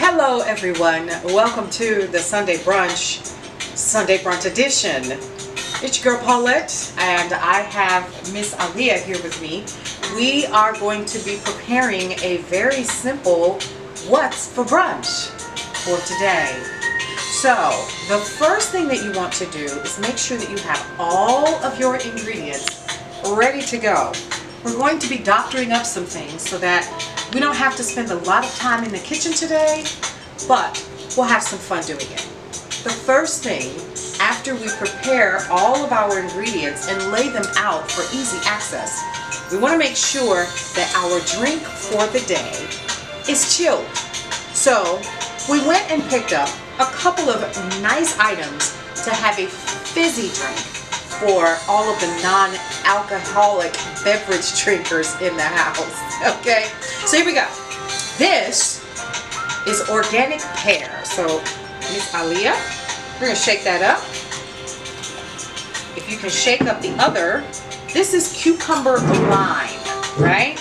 Hello everyone, welcome to the Sunday Brunch edition. It's your girl Paulette and I have Miss Aliyah here with me. We are going to be preparing a very simple what's for brunch for today. So the first thing that you want to do is make sure that you have all of your ingredients ready to go. We're going to be doctoring up some things so that we don't have to spend a lot of time in the kitchen today, but we'll have some fun doing it. The first thing, after we prepare all of our ingredients and lay them out for easy access, we want to make sure that our drink for the day is chilled. So we went and picked up a couple of nice items to have a fizzy drink for all of the non-alcoholic beverage drinkers in the house. Okay, so here we go. This is organic pear. So Miss Aliyah, we're gonna shake that up. If you can shake up the other, this is cucumber lime, right?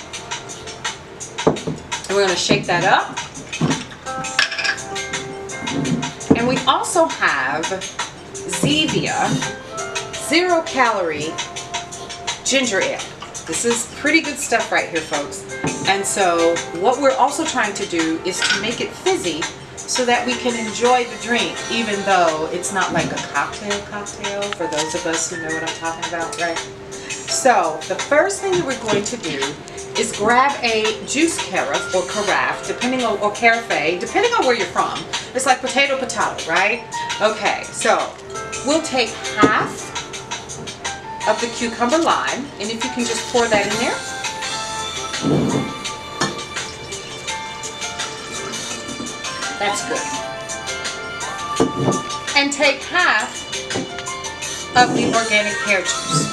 And we're gonna shake that up. And we also have Zevia 0-calorie ginger ale. This is pretty good stuff right here, folks. And so what we're also trying to do is to make it fizzy so that we can enjoy the drink, even though it's not like a cocktail for those of us who know what I'm talking about, right? So the first thing that we're going to do is grab a juice carafe or carafe, or carafe, depending on where you're from. It's like potato, right? Okay, so we'll take half of the cucumber lime, and if you can just pour that in there. That's good. And take half of the organic pear juice.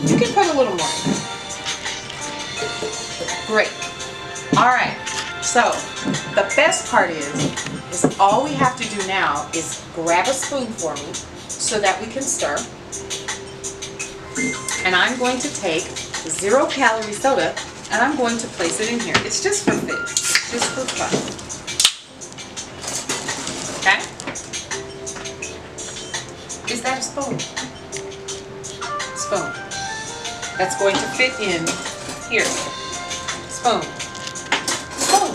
You can put a little more in. Great. All right. So the best part is all we have to do now is grab a spoon for me so that we can stir. And I'm going to take 0-calorie soda and I'm going to place it in here. It's just for fizz, just for fun. Okay? Is that a spoon? Spoon. That's going to fit in here. Spoon. Spoon.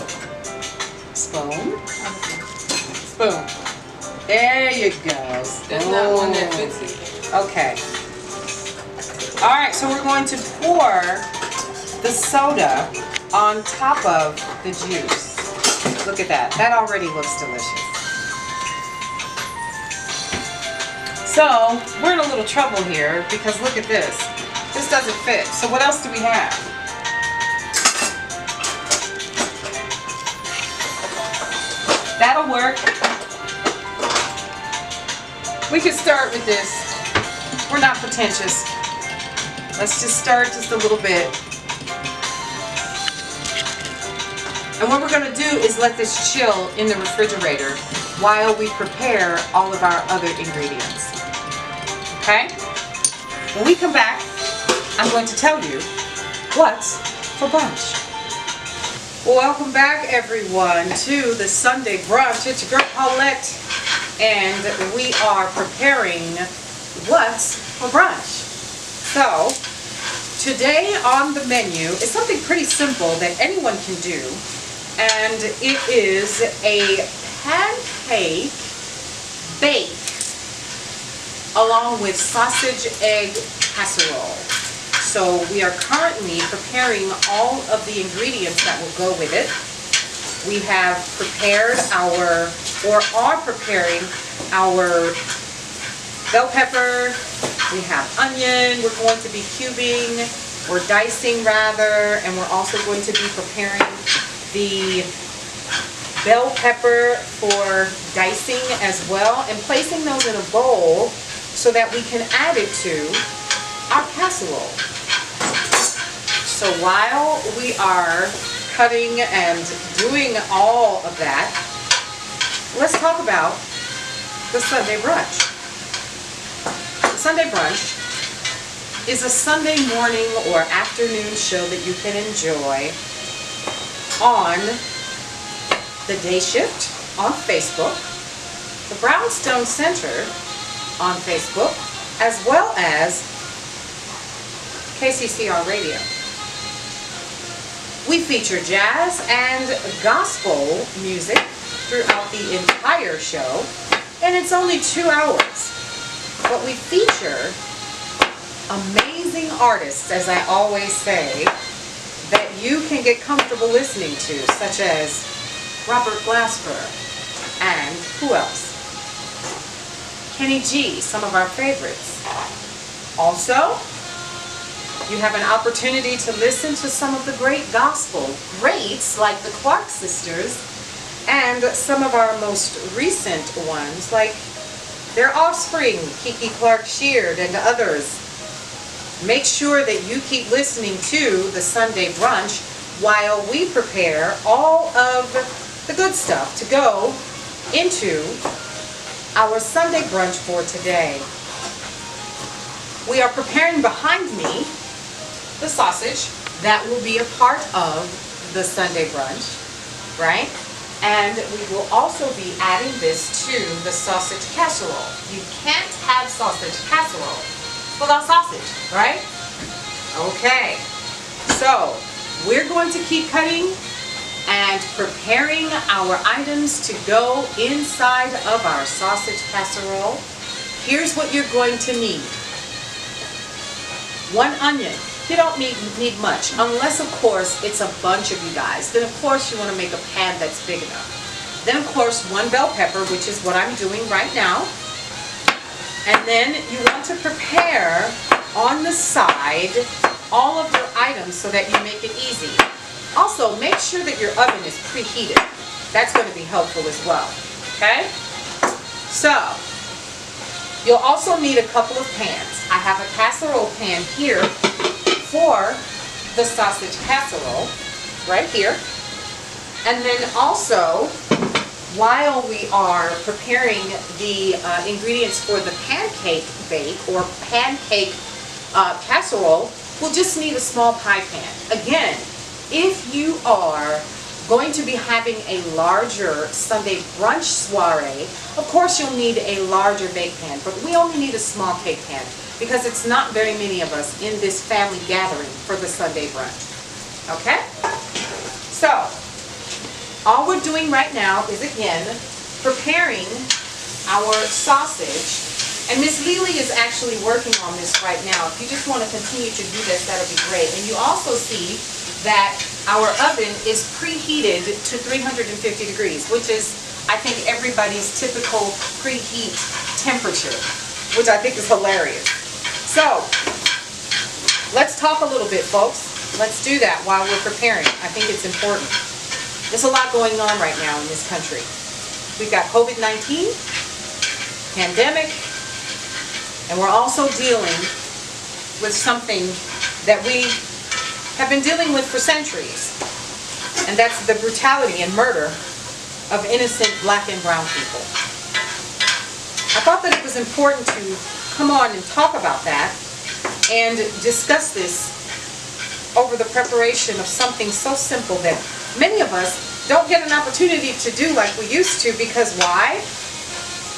Spoon. Spoon. There you go. That's not one that fits it. Okay. Alright, so we're going to pour the soda on top of the juice. Look at that. That already looks delicious. So, we're in a little trouble here because look at this. This doesn't fit. So what else do we have? That'll work. We could start with this. We're not pretentious. Let's just start just a little bit. And what we're going to do is let this chill in the refrigerator while we prepare all of our other ingredients. Okay? When we come back, I'm going to tell you what's for brunch. Well, welcome back everyone to the Sunday Brunch. It's your girl Paulette and we are preparing what's for brunch. So today on the menu is something pretty simple that anyone can do, and it is a pancake bake along with sausage egg casserole. So we are currently preparing all of the ingredients that will go with it. We have prepared are preparing our bell pepper. We have onion. We're going to be cubing or dicing rather, and we're also going to be preparing the bell pepper for dicing as well and placing those in a bowl so that we can add it to our casserole. So while we are cutting and doing all of that, let's talk about the Sunday brunch. The Sunday brunch is a Sunday morning or afternoon show that you can enjoy on the day shift on Facebook, the Brownstone Center on Facebook, as well as KCCR Radio. We feature jazz and gospel music throughout the entire show, and it's only 2 hours. But we feature amazing artists, as I always say, that you can get comfortable listening to, such as Robert Glasper and who else? Kenny G, some of our favorites. Also, you have an opportunity to listen to some of the great gospel greats like the Clark sisters and some of our most recent ones like their offspring, Kiki Clark Sheard and others. Make sure that you keep listening to the Sunday Brunch while we prepare all of the good stuff to go into our Sunday brunch for today. We are preparing behind me the sausage that will be a part of the Sunday brunch, right? And we will also be adding this to the sausage casserole. You can't have sausage casserole without sausage, right? Okay, so we're going to keep cutting and preparing our items to go inside of our sausage casserole. Here's what you're going to need. 1 onion. You don't need much, unless of course it's a bunch of you guys. Then of course you want to make a pan that's big enough. Then of course 1 bell pepper, which is what I'm doing right now. And then you want to prepare on the side all of your items so that you make it easy. Also, make sure that your oven is preheated. That's going to be helpful as well. Okay? So, you'll also need a couple of pans. I have a casserole pan here for the sausage casserole, right here. And then also, while we are preparing the ingredients for the pancake bake or pancake casserole, we'll just need a small pie pan. Again, if you are going to be having a larger Sunday brunch soiree, of course you'll need a larger bake pan, but we only need a small cake pan because it's not very many of us in this family gathering for the Sunday brunch. Okay? So, all we're doing right now is, again, preparing our sausage. And Miss Lily is actually working on this right now. If you just want to continue to do this, that'll be great. And you also see that our oven is preheated to 350 degrees, which is, I think, everybody's typical preheat temperature, which I think is hilarious. So, let's talk a little bit, folks. Let's do that while we're preparing. I think it's important. There's a lot going on right now in this country. We've got COVID-19, pandemic, and we're also dealing with something that we have been dealing with for centuries, and that's the brutality and murder of innocent black and brown people. I thought that it was important to come on and talk about that and discuss this over the preparation of something so simple that many of us don't get an opportunity to do like we used to. Because why?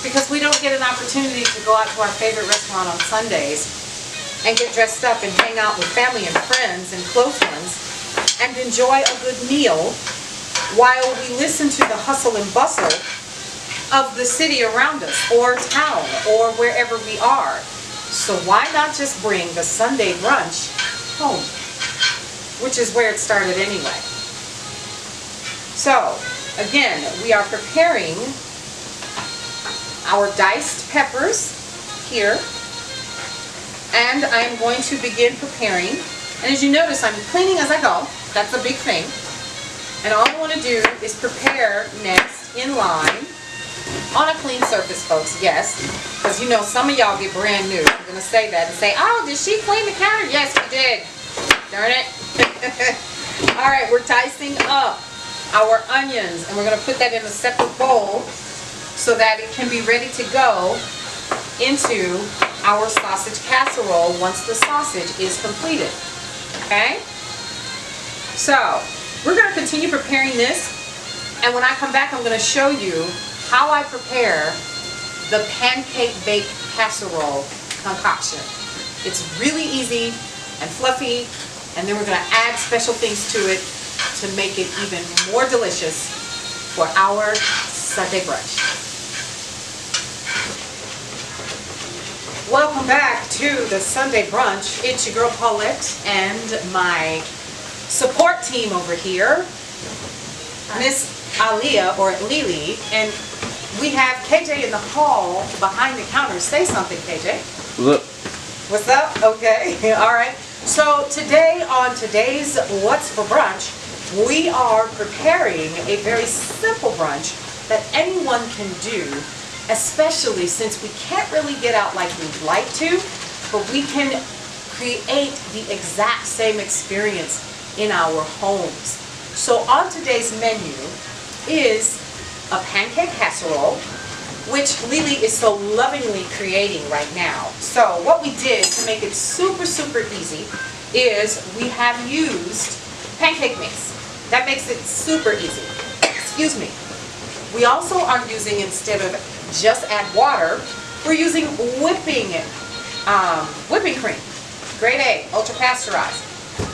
Because we don't get an opportunity to go out to our favorite restaurant on Sundays and get dressed up and hang out with family and friends and close ones and enjoy a good meal while we listen to the hustle and bustle of the city around us or town or wherever we are. So why not just bring the Sunday brunch home, which is where it started anyway. So again, we are preparing our diced peppers here, and I'm going to begin preparing. And as you notice, I'm cleaning as I go. That's a big thing. And all I want to do is prepare next in line on a clean surface, folks. Yes, because you know some of y'all get brand new. I'm going to say that and say, oh, did she clean the counter? Yes, we did. Darn it. All right, we're dicing up our onions, and we're going to put that in a separate bowl so that it can be ready to go into our sausage casserole once the sausage is completed. Okay? So, we're going to continue preparing this, and when I come back, I'm going to show you how I prepare the pancake bake casserole concoction. It's really easy and fluffy, and then we're going to add special things to it to make it even more delicious for our Sunday brunch. Welcome back to the Sunday brunch. It's your girl Paulette and my support team over here, Miss Aliyah or Lily, and we have KJ in the hall behind the counter. Say something, KJ. Look. What's up? Okay. All right. So today on today's What's for Brunch, we are preparing a very simple brunch that anyone can do, especially since we can't really get out like we'd like to, but we can create the exact same experience in our homes. So on today's menu is a pancake casserole, which Lily is so lovingly creating right now. So what we did to make it super, super easy is we have used pancake mix. That makes it super easy. Excuse me. We also are using, instead of just add water, we're using whipping cream. Grade A, ultra pasteurized.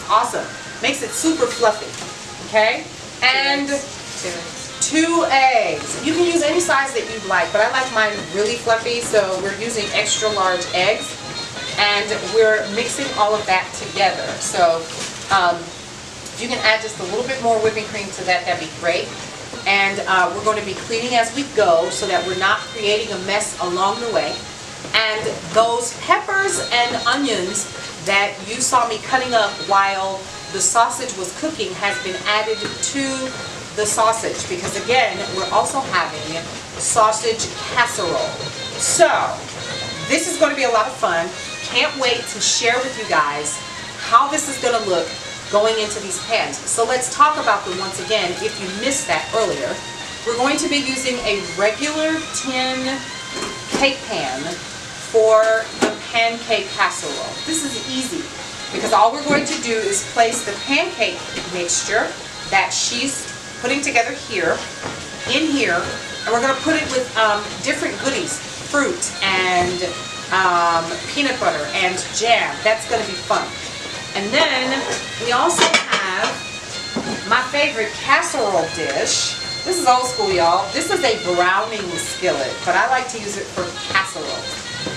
Awesome. Makes it super fluffy. Okay? And 2 eggs. You can use any size that you'd like, but I like mine really fluffy, so we're using extra large eggs, and we're mixing all of that together. So if you can add just a little bit more whipping cream to that, that'd be great. And we're going to be cleaning as we go so that we're not creating a mess along the way. And those peppers and onions that you saw me cutting up while the sausage was cooking has been added to the sausage, because again, we're also having sausage casserole. So this is going to be a lot of fun. Can't wait to share with you guys how this is going to look going into these pans. So let's talk about them once again. If you missed that earlier, we're going to be using a regular tin cake pan for the pancake casserole. This is easy because all we're going to do is place the pancake mixture that she's putting together here, in here, and we're going to put it with different goodies, fruit and peanut butter and jam. That's going to be fun. And then we also have my favorite casserole dish. This is old school, y'all. This is a browning skillet, but I like to use it for casserole.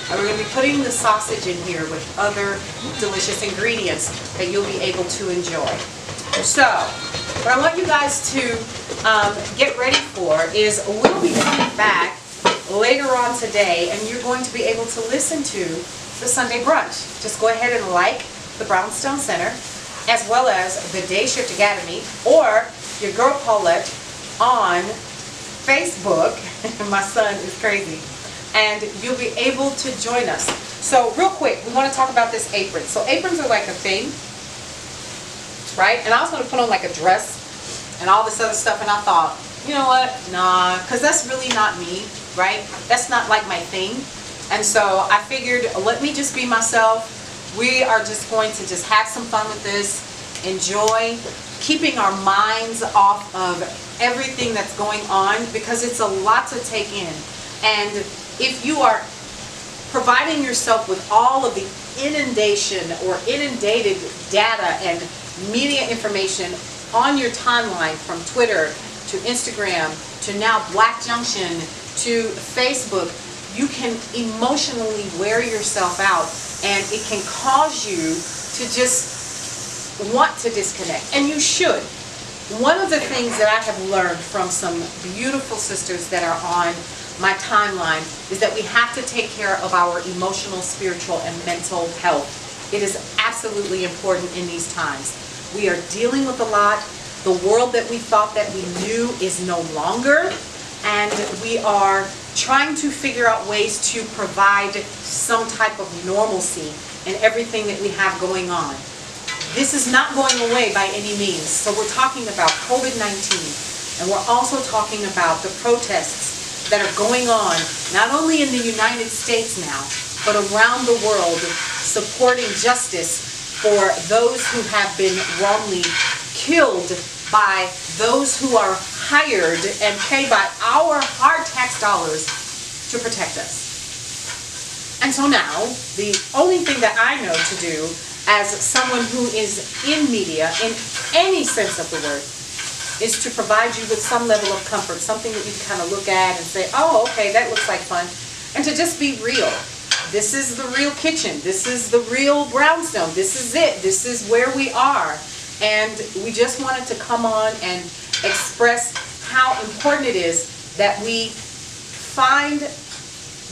And we're going to be putting the sausage in here with other delicious ingredients that you'll be able to enjoy. So, what I want you guys to get ready for is we'll be coming back later on today, and you're going to be able to listen to the Sunday brunch. Just go ahead and like the Brownstone Center, as well as the Day Shift Academy, or your Gurl Paulette on Facebook. My son is crazy. And you'll be able to join us. So real quick, we want to talk about this apron. So aprons are like a thing, right? And I was going to put on like a dress and all this other stuff, and I thought, you know what? Nah, because that's really not me, right? That's not like my thing. And so I figured, let me just be myself. We are just going to just have some fun with this, enjoy, keeping our minds off of everything that's going on, because it's a lot to take in. And if you are providing yourself with all of the inundation or inundated data and media information on your timeline, from Twitter to Instagram to now Black Junction to Facebook, you can emotionally wear yourself out, and it can cause you to just want to disconnect, and you should. One of the things that I have learned from some beautiful sisters that are on my timeline is that we have to take care of our emotional, spiritual, and mental health. It is absolutely important in these times. We are dealing with a lot. The world that we thought that we knew is no longer, and we are trying to figure out ways to provide some type of normalcy in everything that we have going on. This is not going away by any means. So we're talking about COVID-19, and we're also talking about the protests that are going on, not only in the United States now, but around the world, supporting justice for those who have been wrongly killed by those who are hired and paid by our hard tax dollars to protect us. And so now, the only thing that I know to do as someone who is in media, in any sense of the word, is to provide you with some level of comfort, something that you can kind of look at and say, oh, okay, that looks like fun, and to just be real. This is the real kitchen. This is the real brownstone. This is it. This is where we are. And we just wanted to come on and express how important it is that we find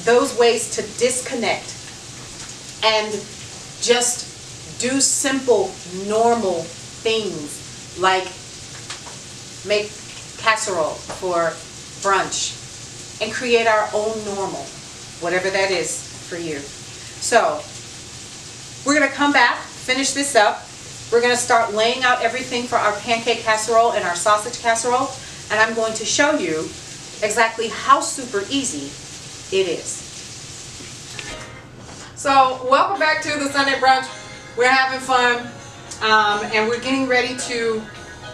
those ways to disconnect and just do simple, normal things like make casserole for brunch and create our own normal, whatever that is for you. So we're going to come back, finish this up. We're going to start laying out everything for our pancake casserole and our sausage casserole, and I'm going to show you exactly how super easy it is. So welcome back to the Sunday brunch. We're having fun, and we're getting ready to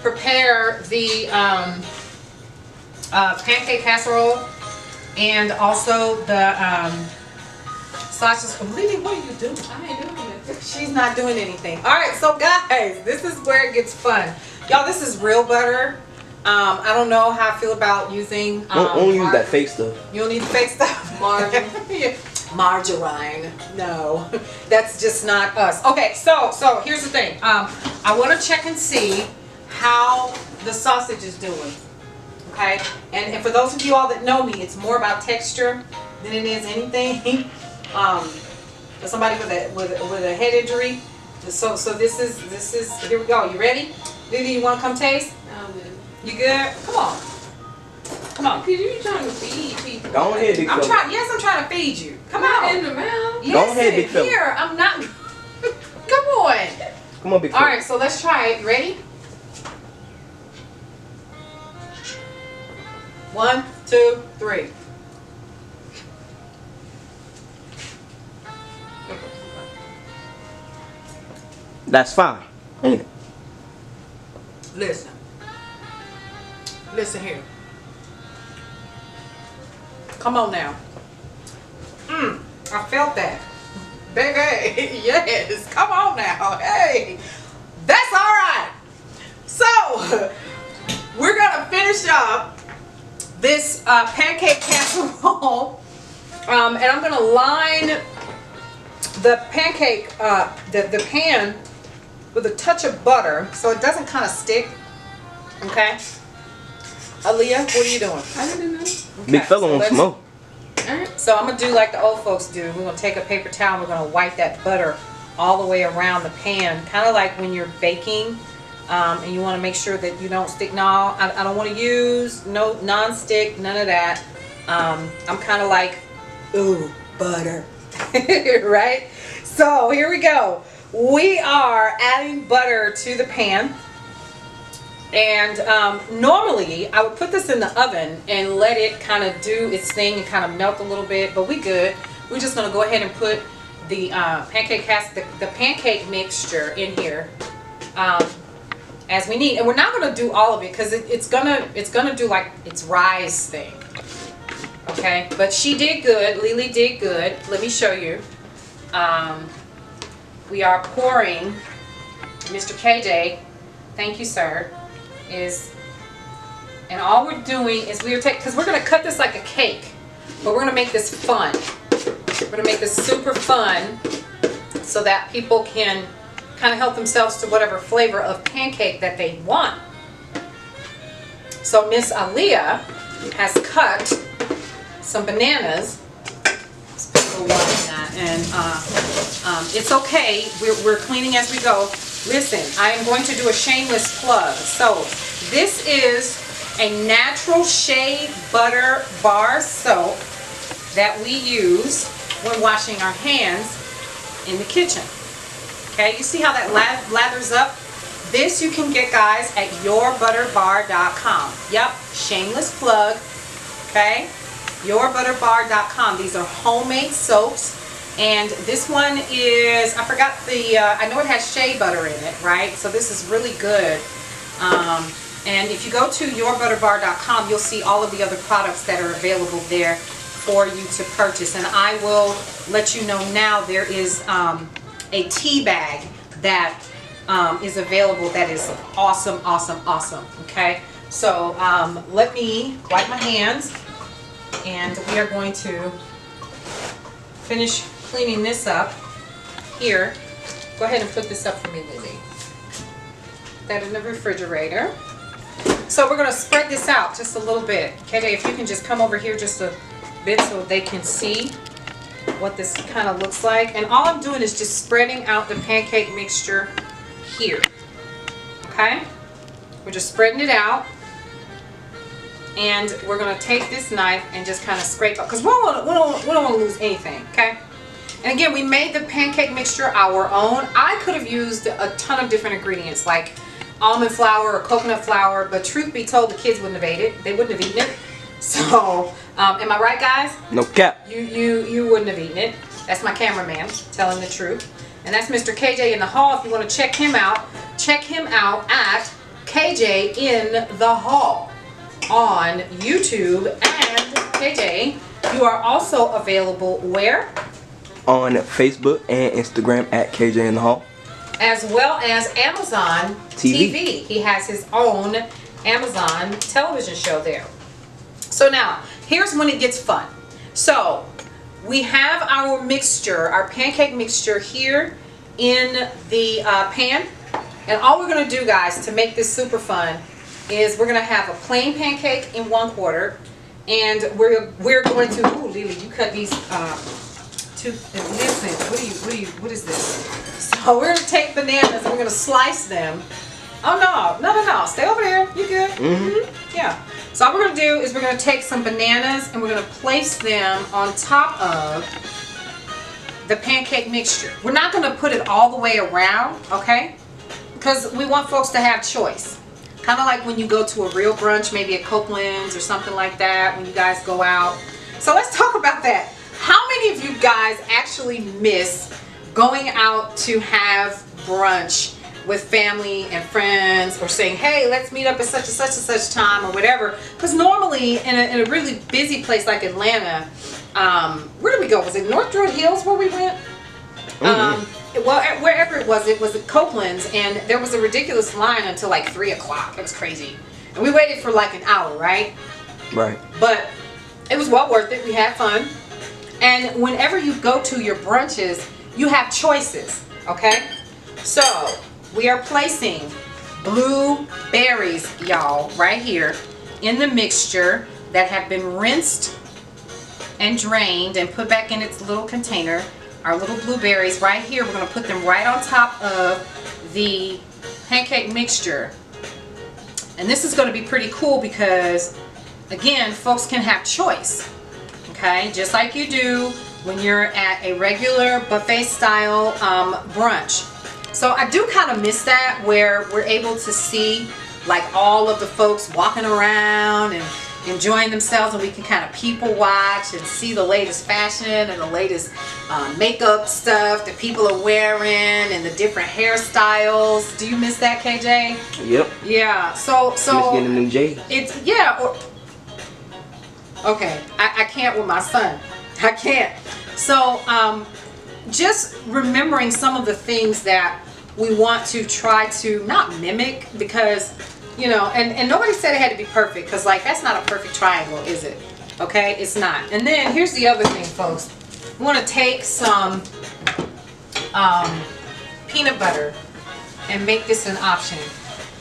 prepare the pancake casserole and also the sausage. Lily, what are you doing? I ain't doing it. She's not doing anything. All right, so guys, this is where it gets fun. Y'all, this is real butter. I don't know how I feel about using. Don't use that fake stuff. You don't need the fake stuff. Margarine. Margarine. No, that's just not us. Okay, so here's the thing. I want to check and see how the sausage is doing. Okay, and for those of you all that know me, it's more about texture than it is anything. For somebody with a head injury. So this is here we go. You ready? Lily, you want to come taste? I'm good. You good? Come on. Come on. Cause you trying to feed people. Go ahead, big fella. I'm trying to feed you. Come Not on. in the mouth. Yes, Go ahead, big fella. here. I'm not. Come on. Come on, big All fella. right, so let's try it. You ready? 1, 2, 3. That's fine, ain't it? Listen here. Come on now. I felt that. Baby, yes. Come on now. Hey, that's all right. So, we're going to finish up this pancake casserole. And I'm going to line the pancake, the pan with a touch of butter so it doesn't kind of stick. Okay? Aaliyah, what are you doing? I didn't know. Okay, Big fella so wants let's- smoke. So I'm going to do like the old folks do. We're going to take a paper towel and we're going to wipe that butter all the way around the pan. Kind of like when you're baking and you want to make sure that you don't stick. No, I don't want to use no non-stick, none of that. I'm kind of like, ooh, butter. Right? So here we go. We are adding butter to the pan. And normally I would put this in the oven and let it kind of do its thing and kind of melt a little bit, but we good. We're just gonna go ahead and put the the pancake mixture in here as we need, and we're not gonna do all of it because it's gonna do like its rise thing. Okay, but she did good. Lily did good. Let me show you. We are pouring. Mr. KJ, thank you, sir. And all we're doing is because we're going to cut this like a cake, but we're going to make this fun. We're going to make this super fun so that people can kind of help themselves to whatever flavor of pancake that they want. So Miss Aaliyah has cut some bananas. Let's put a little water in that, and it's okay. We're cleaning as we go. Listen, I am going to do a shameless plug. So this is a natural shea butter bar soap that we use when washing our hands in the kitchen. Okay, you see how that lathers up? This you can get, guys, at yourbutterbar.com. Yep, shameless plug. Okay, yourbutterbar.com. These are homemade soaps. And this one is, I forgot the, I know it has shea butter in it, right? So this is really good. And if you go to yourbutterbar.com, you'll see all of the other products that are available there for you to purchase. And I will let you know now there is a tea bag that is available that is awesome, awesome, awesome. Okay, so let me wipe my hands, and we are going to finish cleaning this up. Here, go ahead and put this up for me, Lily. Put that in the refrigerator. So we're going to spread this out just a little bit. KJ, if you can just come over here just a bit so they can see what this kind of looks like. And all I'm doing is just spreading out the pancake mixture here. Okay? We're just spreading it out. And we're going to take this knife and just kind of scrape up, because we don't want to lose anything. Okay? And again, we made the pancake mixture our own. I could have used a ton of different ingredients like almond flour or coconut flour, but truth be told, the kids wouldn't have ate it. They wouldn't have eaten it. So, am I right, guys? No cap. You wouldn't have eaten it. That's my cameraman telling the truth. And that's Mr. KJ in the Hall. If you want to check him out at KJ in the Hall on YouTube. And KJ, you are also available where? On Facebook and Instagram at KJ in the Hall. As well as Amazon TV. He has his own Amazon television show there. So now, here's when it gets fun. So, we have our mixture, our pancake mixture here in the pan. And all we're going to do, guys, to make this super fun is we're going to have a plain pancake in 1/4. And we're going to, ooh, Lily, you cut these listen, what is this? So we're going to take bananas and we're going to slice them. Oh, no. Stay over there. You good? Mm-hmm. Yeah. So all we're going to do is we're going to take some bananas and we're going to place them on top of the pancake mixture. We're not going to put it all the way around, okay? Because we want folks to have choice. Kind of like when you go to a real brunch, maybe at Copeland's or something like that, when you guys go out. So let's talk about that. How many of you guys actually miss going out to have brunch with family and friends, or saying, hey, let's meet up at such and such and such time or whatever? Because normally in a really busy place like Atlanta, where did we go? Was it North Druid Hills where we went? Well, wherever it was at Copeland's, and there was a ridiculous line until like 3 o'clock. It was crazy. And we waited for like an hour, right? Right. But it was well worth it. We had fun. And whenever you go to your brunches, you have choices, okay? So, we are placing blueberries, y'all, right here in the mixture that have been rinsed and drained and put back in its little container. Our little blueberries right here, we're going to put them right on top of the pancake mixture. And this is going to be pretty cool because, again, folks can have choice. Okay, just like you do when you're at a regular buffet style brunch. So I do kind of miss that, where we're able to see like all of the folks walking around and enjoying themselves, and we can kind of people watch and see the latest fashion and the latest makeup stuff that people are wearing and the different hairstyles. Do you miss that, KJ? Yep. Yeah. So Just getting a new J. It's, yeah. Okay, I can't with my son. I can't. So, just remembering some of the things that we want to try to not mimic, because, you know, and nobody said it had to be perfect, because, like, that's not a perfect triangle, is it? Okay, it's not. And then here's the other thing, folks. We want to take some peanut butter and make this an option.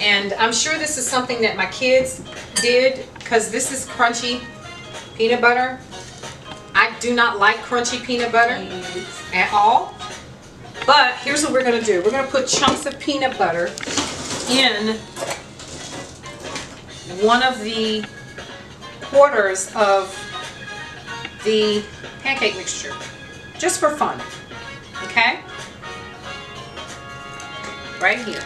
And I'm sure this is something that my kids did, because this is crunchy peanut butter. I do not like crunchy peanut butter at all. But here's what we're going to do. We're going to put chunks of peanut butter in one of the quarters of the pancake mixture, just for fun. Okay? Right here.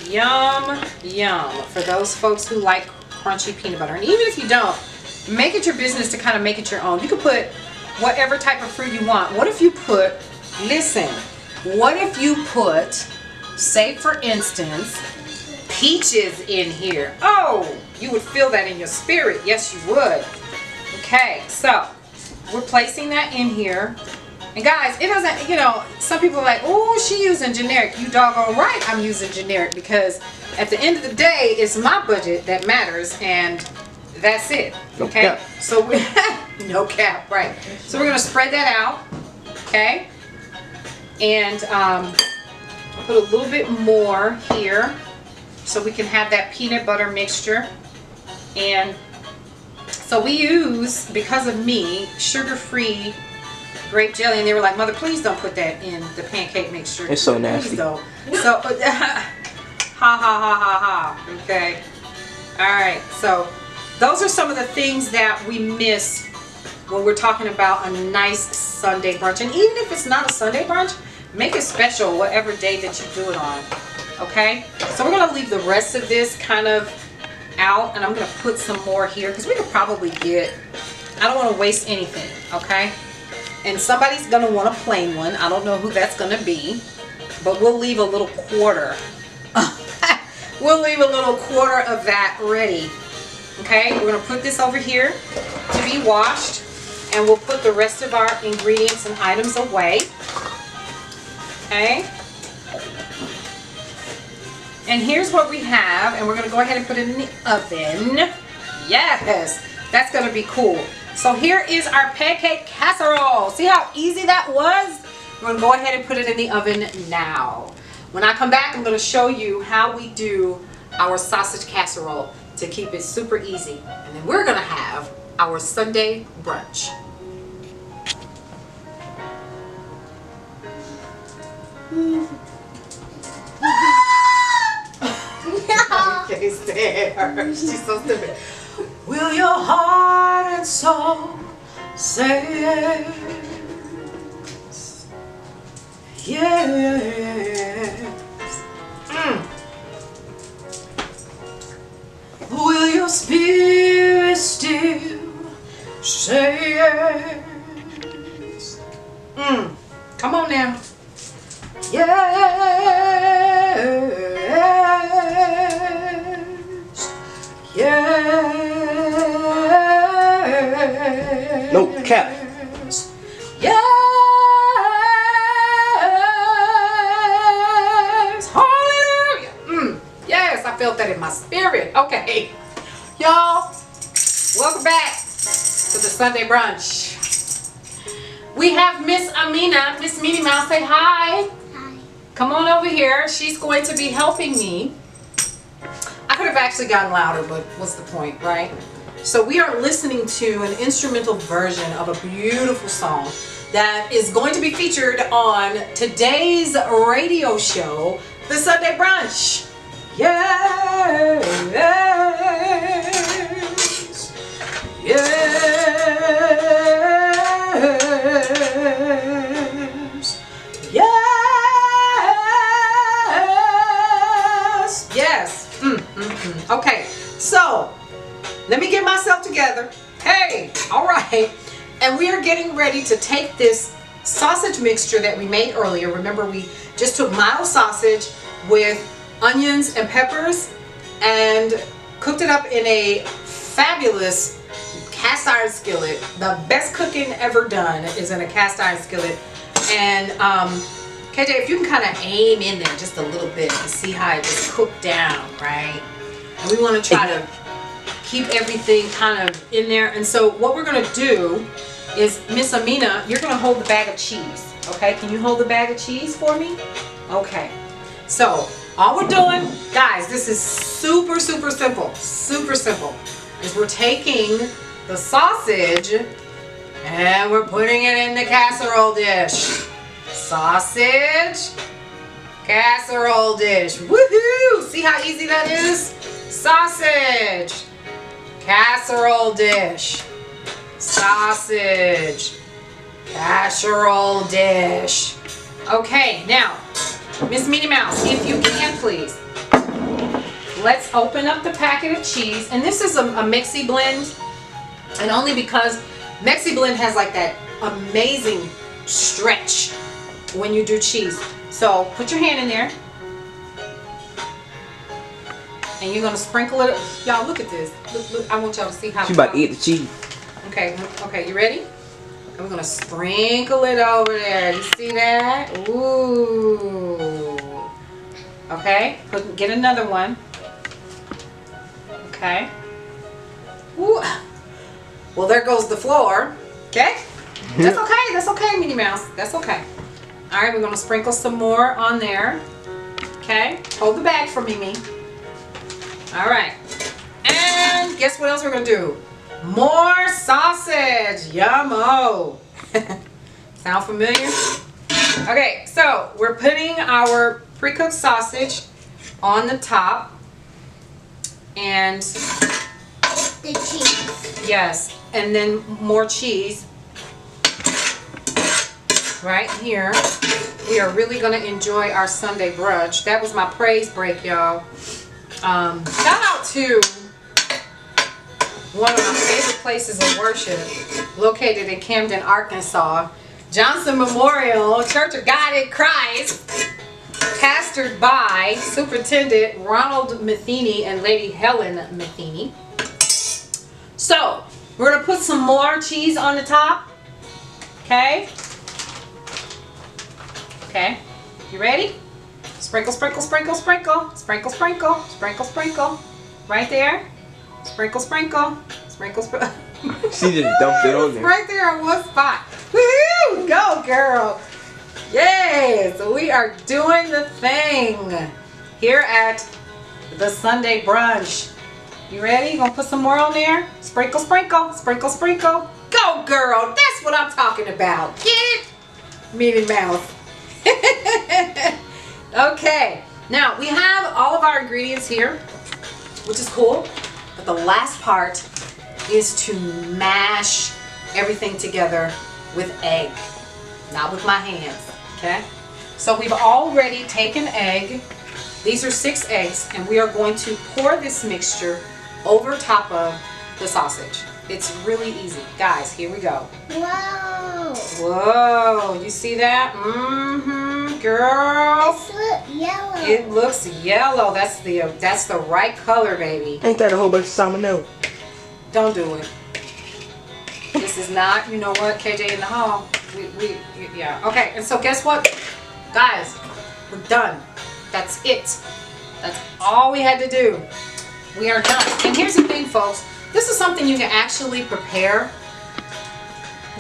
Yum, yum, for those folks who like crunchy peanut butter. And even if you don't, make it your business to kind of make it your own. You could put whatever type of fruit you want. What if you put, listen, what if you put, say for instance, peaches in here? Oh, you would feel that in your spirit. Yes, you would. Okay, so we're placing that in here. And guys, it doesn't, you know, some people are like, oh, she using generic. You doggone right I'm using generic, because at the end of the day, it's my budget that matters, and that's it. Okay? No cap. So we no cap, right. So we're gonna spread that out, okay? And put a little bit more here so we can have that peanut butter mixture. And so we use, because of me, sugar-free grape jelly, and they were like, Mother, please don't put that in the pancake mixture. It's so nasty. Please don't. So, ha ha ha ha ha. Okay. All right. So those are some of the things that we miss when we're talking about a nice Sunday brunch. And even if it's not a Sunday brunch, make it special whatever day that you do it on. Okay. So we're gonna leave the rest of this kind of out, and I'm gonna put some more here because we could probably get, I don't want to waste anything. Okay. And somebody's gonna want a plain one. I don't know who that's gonna be, but we'll leave a little quarter. We'll leave a little quarter of that ready. Okay, we're gonna put this over here to be washed, and we'll put the rest of our ingredients and items away. Okay. And here's what we have, and we're gonna go ahead and put it in the oven. Yes, that's gonna be cool. So here is our pancake casserole. See how easy that was? We're gonna go ahead and put it in the oven now. When I come back, I'm gonna show you how we do our sausage casserole to keep it super easy. And then we're gonna have our Sunday brunch. Okay, stare. She's so stupid. Will your heart and soul say yes? Yes. Will your spirit still say yes? Come on now. Yes. Yes. No cap. Yes. Hallelujah. Yes, I felt that in my spirit. Okay. Y'all, welcome back to the Sunday brunch. We have Miss Amina. Miss Minnie Mouse, say hi. Hi. Come on over here. She's going to be helping me. I could have actually gotten louder, but what's the point, right? So we are listening to an instrumental version of a beautiful song that is going to be featured on today's radio show, The Sunday Brunch. Yes. Yes. Yes. Yes. Okay, so let me get myself together. Hey, all right. And we are getting ready to take this sausage mixture that we made earlier. Remember, we just took mild sausage with onions and peppers and cooked it up in a fabulous cast iron skillet. The best cooking ever done is in a cast iron skillet. And KJ, if you can kind of aim in there just a little bit to see how it just cooked down, right? And we want to try to keep everything kind of in there. And so what we're going to do is, Miss Amina, you're going to hold the bag of cheese. Okay, can you hold the bag of cheese for me? Okay. So all we're doing, guys, this is super, super simple. Super simple. Is we're taking the sausage and we're putting it in the casserole dish. Sausage, casserole dish. Woohoo! See how easy that is? Sausage, casserole dish. Sausage, casserole dish. Okay, now, Miss Minnie Mouse, if you can, please. Let's open up the packet of cheese. And this is a Mexi blend. And only because Mexi blend has like that amazing stretch when you do cheese. So put your hand in there. And you're gonna sprinkle it. Y'all look at this. Look, I want y'all to see how. She about to eat the cheese. Okay, you ready? And we're gonna sprinkle it over there. You see that? Ooh. Okay, get another one. Okay. Ooh. Well, there goes the floor. Okay? That's okay. That's okay, Minnie Mouse. That's okay. All right, we're gonna sprinkle some more on there. Okay? Hold the bag for Mimi. All right. And guess what else we're gonna do? More sausage. Yummo. Sound familiar? Okay, so we're putting our pre-cooked sausage on the top. And the cheese. Yes, and then more cheese right here. We are really gonna enjoy our Sunday brunch. That was my praise break, y'all. Shout out to one of my favorite places of worship located in Camden, Arkansas, Johnson Memorial Church of God in Christ, pastored by Superintendent Ronald Matheny and Lady Helen Matheny. So, we're going to put some more cheese on the top. Okay? Okay. You ready? Sprinkle, sprinkle, sprinkle, sprinkle. Sprinkle, sprinkle, sprinkle, sprinkle. Right there. Sprinkle, sprinkle. Sprinkle, sprinkle. She just dumped it on there. Right there on one spot. Woohoo! Go, girl. Yes, we are doing the thing here at the Sunday brunch. You ready? You gonna put some more on there? Sprinkle, sprinkle, sprinkle, sprinkle. Go, girl. That's what I'm talking about. Get it? Minnie Mouse. Okay. Now, we have all of our ingredients here, which is cool. But the last part is to mash everything together with egg. Not with my hands, okay? So we've already taken egg. These are 6 eggs, and we are going to pour this mixture over top of the sausage. It's really easy. Guys, here we go. Whoa. Whoa, you see that? Mm-hmm, girl. It's yellow. It looks yellow. That's the right color, baby. Ain't that a whole bunch of salmonella? Don't do it. This is not, you know what, KJ in the hall. Yeah. Okay, and so guess what? Guys, we're done. That's it. That's all we had to do. We are done. And here's the thing, folks. This is something you can actually prepare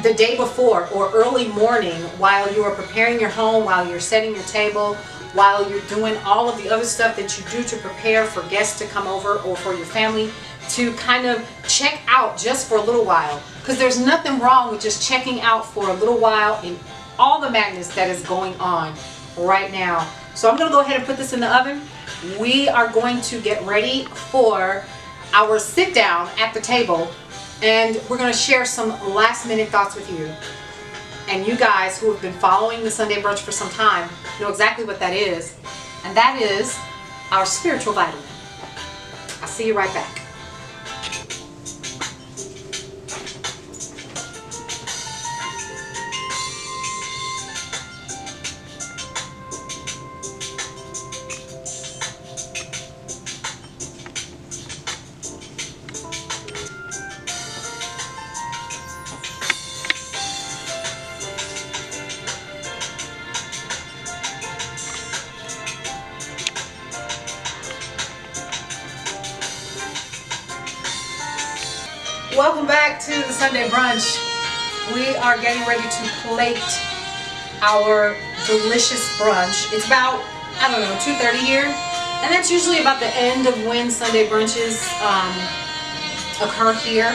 the day before or early morning while you are preparing your home, while you're setting your table, while you're doing all of the other stuff that you do to prepare for guests to come over or for your family to kind of check out just for a little while. Because there's nothing wrong with just checking out for a little while in all the madness that is going on right now. So I'm going to go ahead and put this in the oven. We are going to get ready for our sit down at the table, and we're going to share some last minute thoughts with you. And you guys who have been following the Sunday brunch for some time know exactly what that is, and that is our spiritual vitamin. I'll see you right back. Welcome back to the Sunday brunch. We are getting ready to plate our delicious brunch. It's about, I don't know, 2:30 here. And that's usually about the end of when Sunday brunches occur here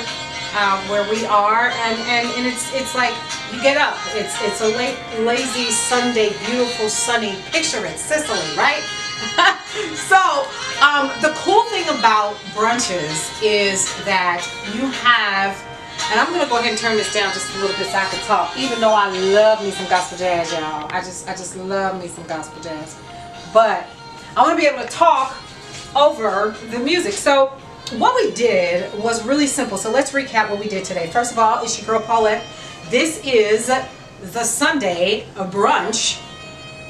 where we are. And it's like you get up. It's a lazy Sunday, beautiful, sunny, picture it, Sicily, right? So the cool thing about brunches is that you have, and I'm gonna go ahead and turn this down just a little bit so I can talk, even though I love me some gospel jazz, y'all. I just love me some gospel jazz. But I want to be able to talk over the music. So what we did was really simple. So let's recap what we did today. First of all, it's your girl Paulette. This is the Sunday brunch.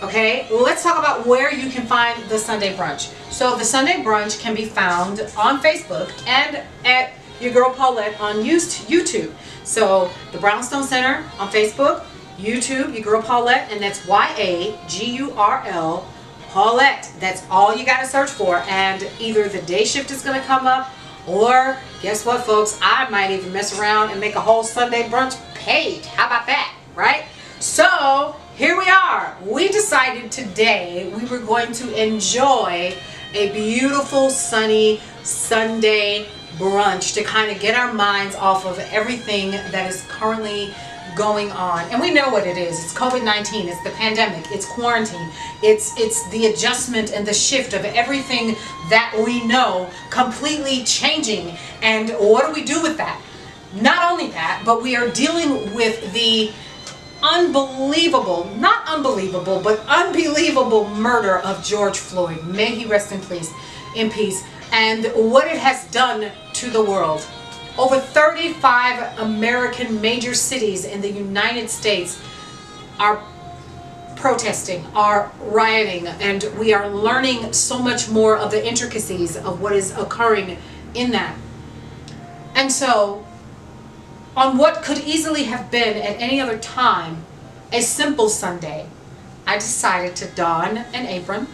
Okay, let's talk about where you can find the Sunday brunch. So the Sunday brunch can be found on Facebook and at your Gurl Paulette on YouTube. So the Brownstone Center on Facebook, YouTube, your Gurl Paulette, and that's YAGURL Paulette. That's all you got to search for, and either the day shift is going to come up, or guess what, folks? I might even mess around and make a whole Sunday brunch page. How about that, right? So here we are. We decided today we were going to enjoy a beautiful sunny Sunday brunch to kind of get our minds off of everything that is currently going on. And we know what it is. It's COVID-19, it's the pandemic, it's quarantine, it's the adjustment and the shift of everything that we know completely changing. And what do we do with that? Not only that, but we are dealing with the unbelievable, not unbelievable, but unbelievable murder of George Floyd. May he rest in peace, and what it has done to the world. Over 35 American major cities in the United States are protesting, are rioting, and we are learning so much more of the intricacies of what is occurring in that. And so, on what could easily have been at any other time a simple Sunday, I decided to don an apron.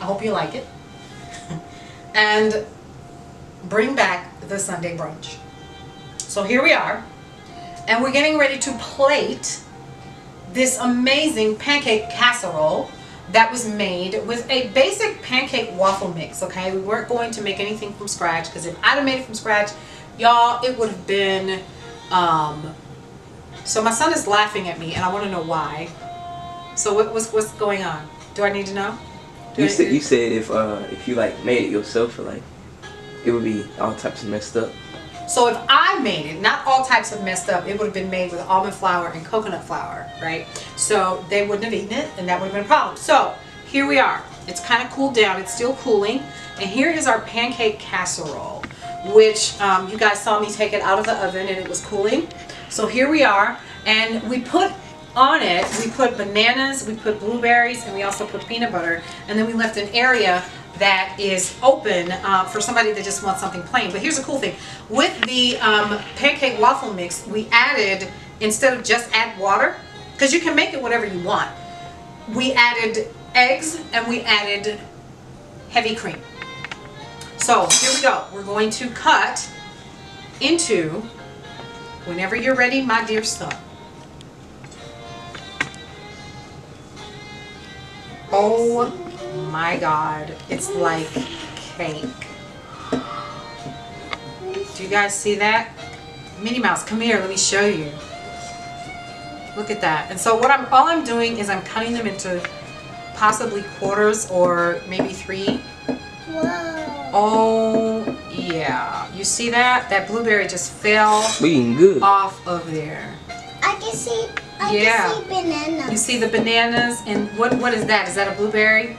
I hope you like it. And bring back the Sunday brunch. So here we are, and we're getting ready to plate this amazing pancake casserole that was made with a basic pancake waffle mix. Okay, we weren't going to make anything from scratch, because if I'd have made it from scratch, y'all, it would have been so my son is laughing at me and I want to know why. So what's going on? Do I need to know? You said if you like made it yourself, or like it would be all types of messed up. So if I made it, not all types of messed up, it would have been made with almond flour and coconut flour, right? So they wouldn't have eaten it, and that would have been a problem. So here we are. It's kind of cooled down. It's still cooling. And here is our pancake casserole, which you guys saw me take it out of the oven and it was cooling. So here we are, and we put on it, we put bananas, we put blueberries, and we also put peanut butter, and then we left an area that is open for somebody that just wants something plain. But here's the cool thing. With the pancake waffle mix, we added, instead of just add water, because you can make it whatever you want, we added eggs and we added heavy cream. So here we go. We're going to cut into, whenever you're ready, my dear son. Oh my God, it's like cake. Do you guys see that? Minnie Mouse, come here, let me show you. Look at that. And so all I'm doing is I'm cutting them into possibly quarters or maybe 3. Whoa. Oh yeah, you see that? That blueberry just fell Being good. off of there. I can see bananas. You see the bananas, and what is that? Is that a blueberry?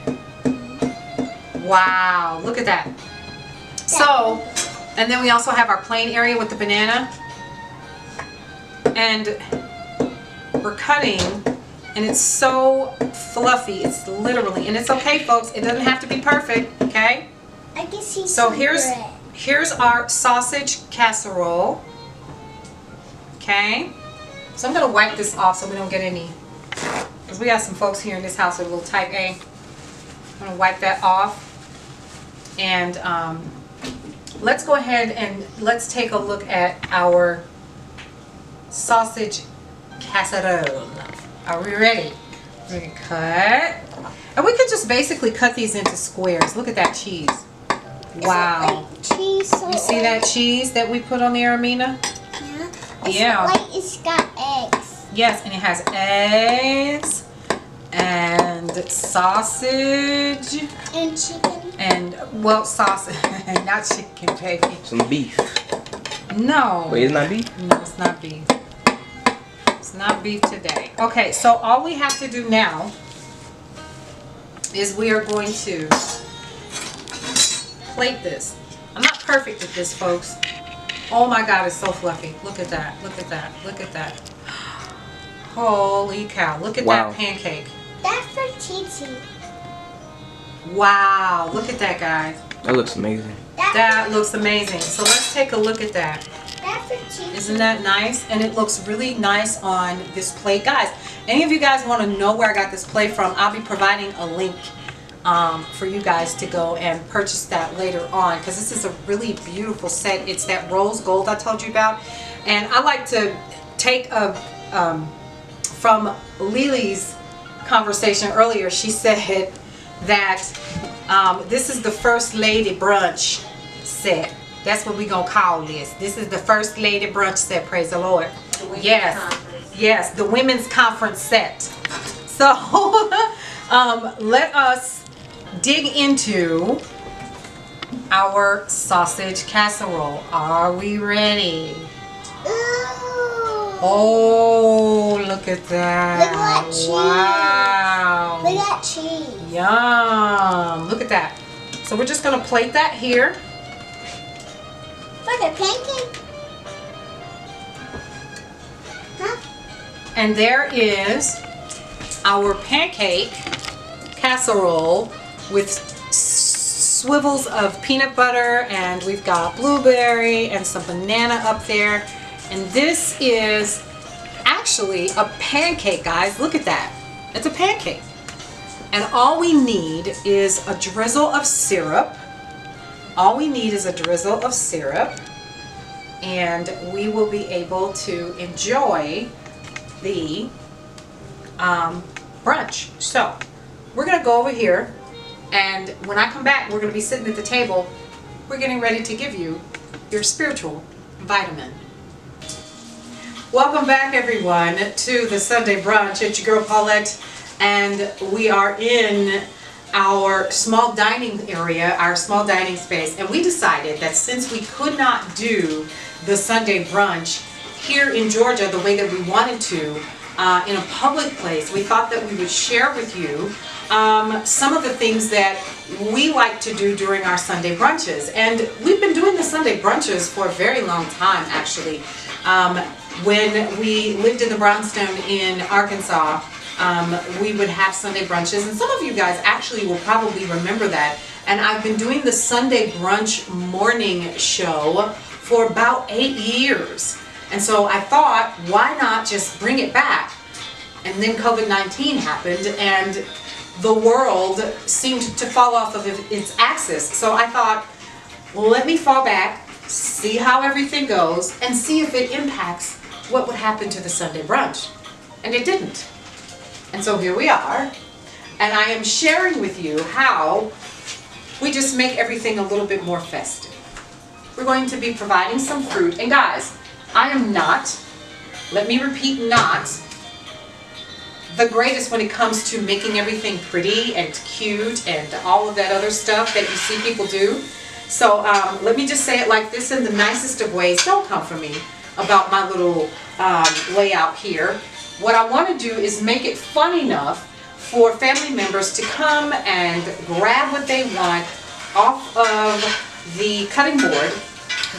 Wow, look at that. So, and then we also have our plain area with the banana. And we're cutting, and it's so fluffy. It's literally, and it's okay, folks. It doesn't have to be perfect, okay? I can see So some here's bread. our sausage casserole. Okay? So I'm going to wipe this off so we don't get any, because we got some folks here in this house with a little type A. I'm going to wipe that off. And let's go ahead and let's take a look at our sausage casserole. Are we ready? We're going to cut. And we could just basically cut these into squares. Look at that cheese. Wow. Like cheese, so You see that cheese that we put on there, Amina? Yeah. It's Yeah. like it's got eggs. Yes, and it has eggs and sausage And chicken. and, well, sausage, not chicken, baby. Some beef. No. Wait, it's not beef? No, it's not beef. It's not beef today. Okay, so all we have to do now is we are going to plate this. I'm not perfect at this, folks. Oh my God, it's so fluffy. Look at that. Look at that. Look at that. Holy cow. Look at Wow. that pancake. That's for Titi. Wow. Look at that, guys. That looks amazing. That looks amazing. So let's take a look at that. That's for Titi. Isn't that nice? And it looks really nice on this plate. Guys, any of you guys want to know where I got this plate from, I'll be providing a link for you guys to go and purchase that later on, because this is a really beautiful set. It's that rose gold I told you about. And I like to take from Lily's conversation earlier. She said that this is the first lady brunch set. That's what we're gonna call this. This is the first lady brunch set, praise the Lord. Yes, yes, the women's conference set. So let us dig into our sausage casserole. Are we ready? Ooh. Oh, look at that. Look at that cheese. Wow. Look at that cheese. Yum. Look at that. So we're just gonna plate that here. For the pancake. Huh? And there is our pancake casserole with swivels of peanut butter, and we've got blueberry and some banana up there. And this is actually a pancake, guys. Look at that. It's a pancake. And all we need is a drizzle of syrup. All we need is a drizzle of syrup, and we will be able to enjoy the brunch. So we're gonna go over here, and when I come back, we're gonna be sitting at the table. We're getting ready to give you your spiritual vitamin. Welcome back, everyone, to the Sunday brunch. It's your girl Paulette, and we are in our small dining area, our small dining space, and we decided that since we could not do the Sunday brunch here in Georgia the way that we wanted to, in a public place, we thought that we would share with you some of the things that we like to do during our Sunday brunches. And we've been doing the Sunday brunches for a very long time, actually. When we lived in the brownstone in Arkansas, we would have Sunday brunches, and some of you guys actually will probably remember that. And I've been doing the Sunday brunch morning show for about 8 years. And so I thought, why not just bring it back? And then COVID-19 happened, and the world seemed to fall off of its axis. So I thought, well, let me fall back, see how everything goes, and see if it impacts what would happen to the Sunday brunch. And it didn't. And so here we are, and I am sharing with you how we just make everything a little bit more festive. We're going to be providing some fruit, and guys, I am not, let me repeat, not the greatest when it comes to making everything pretty and cute and all of that other stuff that you see people do. So let me just say it like this in the nicest of ways. Don't come for me about my little layout here. What I want to do is make it fun enough for family members to come and grab what they want off of the cutting board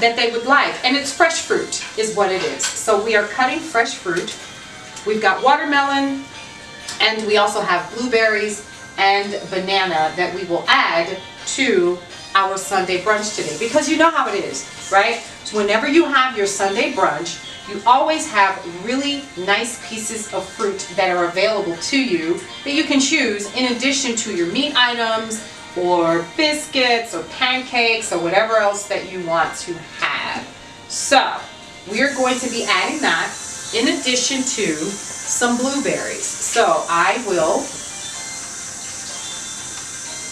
that they would like. And it's fresh fruit is what it is. So we are cutting fresh fruit. We've got watermelon, and we also have blueberries and banana that we will add to our Sunday brunch today. Because you know how it is, right? So whenever you have your Sunday brunch, you always have really nice pieces of fruit that are available to you that you can choose in addition to your meat items or biscuits or pancakes or whatever else that you want to have. So we are going to be adding that in addition to some blueberries. So I will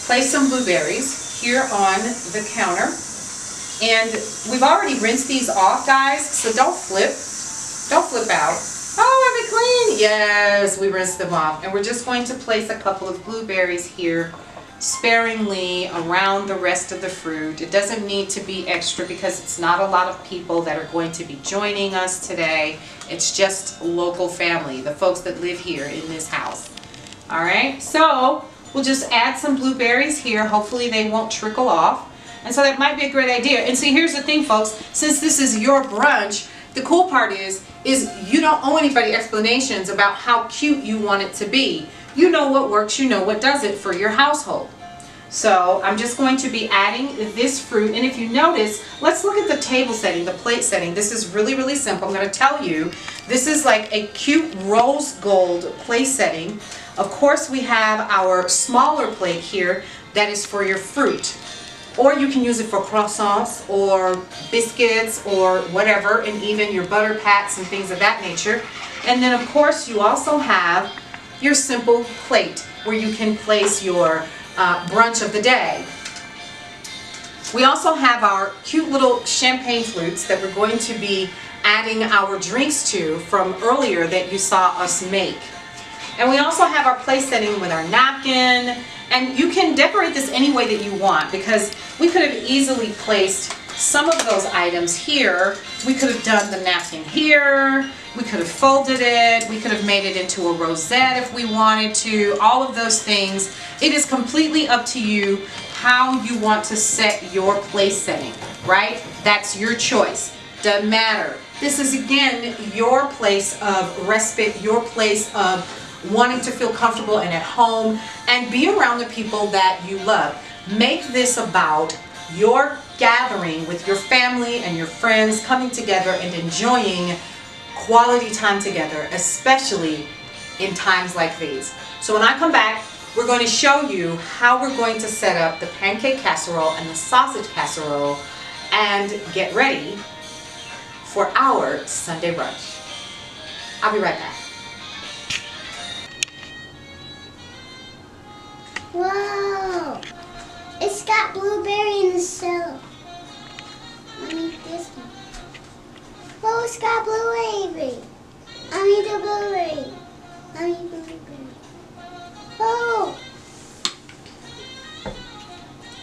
place some blueberries here on the counter. And we've already rinsed these off, guys, so don't flip out. Oh, are they clean? Yes, we rinsed them off. And we're just going to place a couple of blueberries here sparingly around the rest of the fruit. It doesn't need to be extra because it's not a lot of people that are going to be joining us today. It's just local family, the folks that live here in this house. All right, so we'll just add some blueberries here. Hopefully they won't trickle off. And so that might be a great idea. And see, here's the thing, folks. Since this is your brunch, the cool part is you don't owe anybody explanations about how cute you want it to be. You know what works, you know what doesn't for your household. So I'm just going to be adding this fruit. And if you notice, let's look at the table setting, the plate setting. This is really, really simple. I'm going to tell you, this is like a cute rose gold plate setting. Of course, we have our smaller plate here that is for your fruit. Or you can use it for croissants or biscuits or whatever, and even your butter pats and things of that nature. And then of course you also have your simple plate where you can place your brunch of the day. We also have our cute little champagne flutes that we're going to be adding our drinks to from earlier that you saw us make. And we also have our place setting with our napkin, and you can decorate this any way that you want, because we could have easily placed some of those items here. We could have done the napkin here, we could have folded it, we could have made it into a rosette if we wanted to, all of those things. It is completely up to you how you want to set your place setting, right? That's your choice. Doesn't matter. This is again your place of respite, your place of wanting to feel comfortable and at home and be around the people that you love. Make this about your gathering with your family and your friends, coming together and enjoying quality time together, especially in times like these. So when I come back, we're going to show you how we're going to set up the pancake casserole and the sausage casserole and get ready for our Sunday brunch. I'll be right back. Whoa! It's got blueberry in the cell. Let me eat this one. Whoa, it's got blueberry. I need the blueberry. I need the blueberry. Whoa!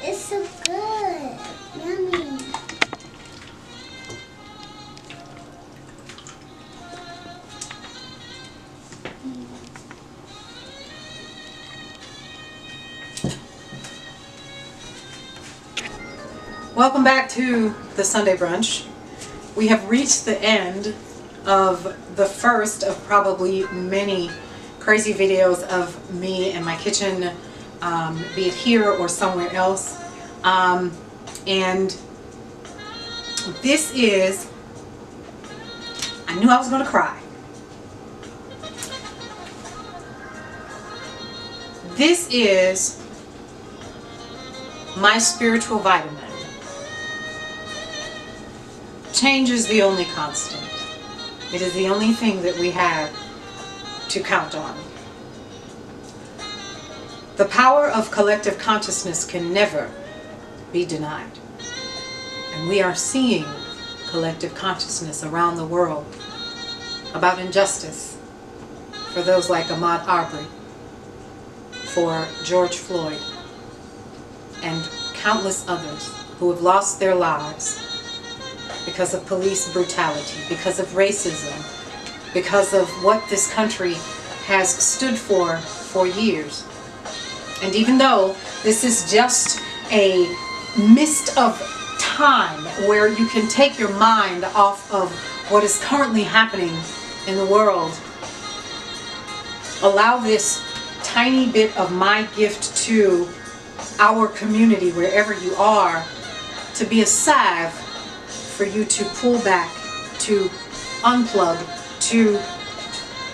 It's so good. Yummy. Welcome back to the Sunday brunch. We have reached the end of the first of probably many crazy videos of me and my kitchen, be it here or somewhere else. And this is, I knew I was going to cry. This is my spiritual vitamin. Change is the only constant. It is the only thing that we have to count on. The power of collective consciousness can never be denied. And we are seeing collective consciousness around the world about injustice for those like Ahmaud Arbery, for George Floyd, and countless others who have lost their lives because of police brutality, because of racism, because of what this country has stood for years. And even though this is just a mist of time where you can take your mind off of what is currently happening in the world, allow this tiny bit of my gift to our community, wherever you are, to be a salve for you to pull back, to unplug, to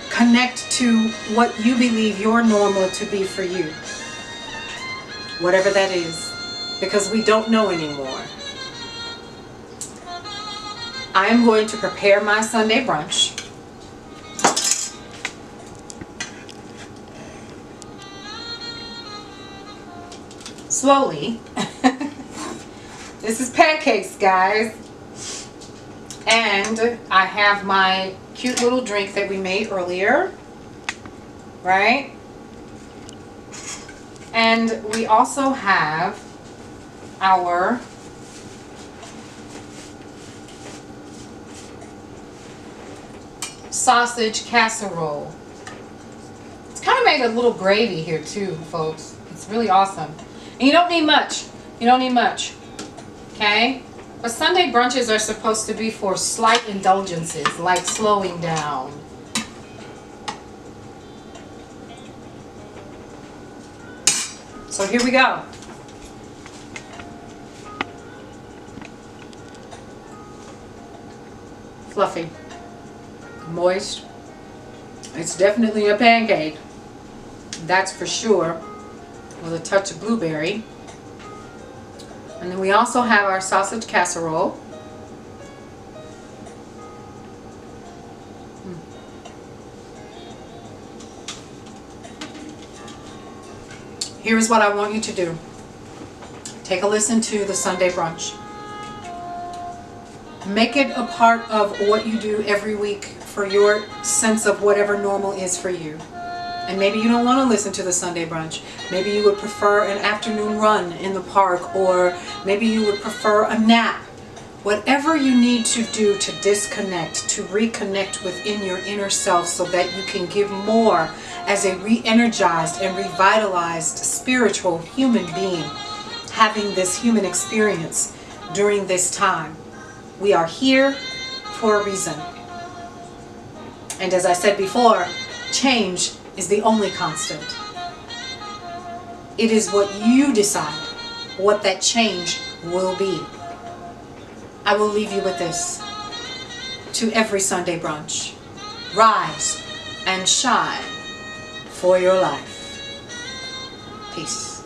connect to what you believe your normal to be for you. Whatever that is, because we don't know anymore. I am going to prepare my Sunday brunch. Slowly. This is pancakes, guys. And I have my cute little drink that we made earlier, right? And we also have our sausage casserole. It's kind of made a little gravy here too, folks. It's really awesome. And you don't need much. You don't need much. Okay? But Sunday brunches are supposed to be for slight indulgences, like slowing down. So here we go. Fluffy, moist. It's definitely a pancake, that's for sure, with a touch of blueberry. And then we also have our sausage casserole. Here's what I want you to do. Take a listen to the Sunday brunch. Make it a part of what you do every week for your sense of whatever normal is for you. And maybe you don't want to listen to the Sunday brunch. Maybe you would prefer an afternoon run in the park, or maybe you would prefer a nap. Whatever you need to do to disconnect, to reconnect within your inner self so that you can give more as a re-energized and revitalized spiritual human being, having this human experience during this time. We are here for a reason. And as I said before, change is the only constant. It is what you decide what that change will be. I will leave you with this. To every Sunday brunch, rise and shine for your life. Peace.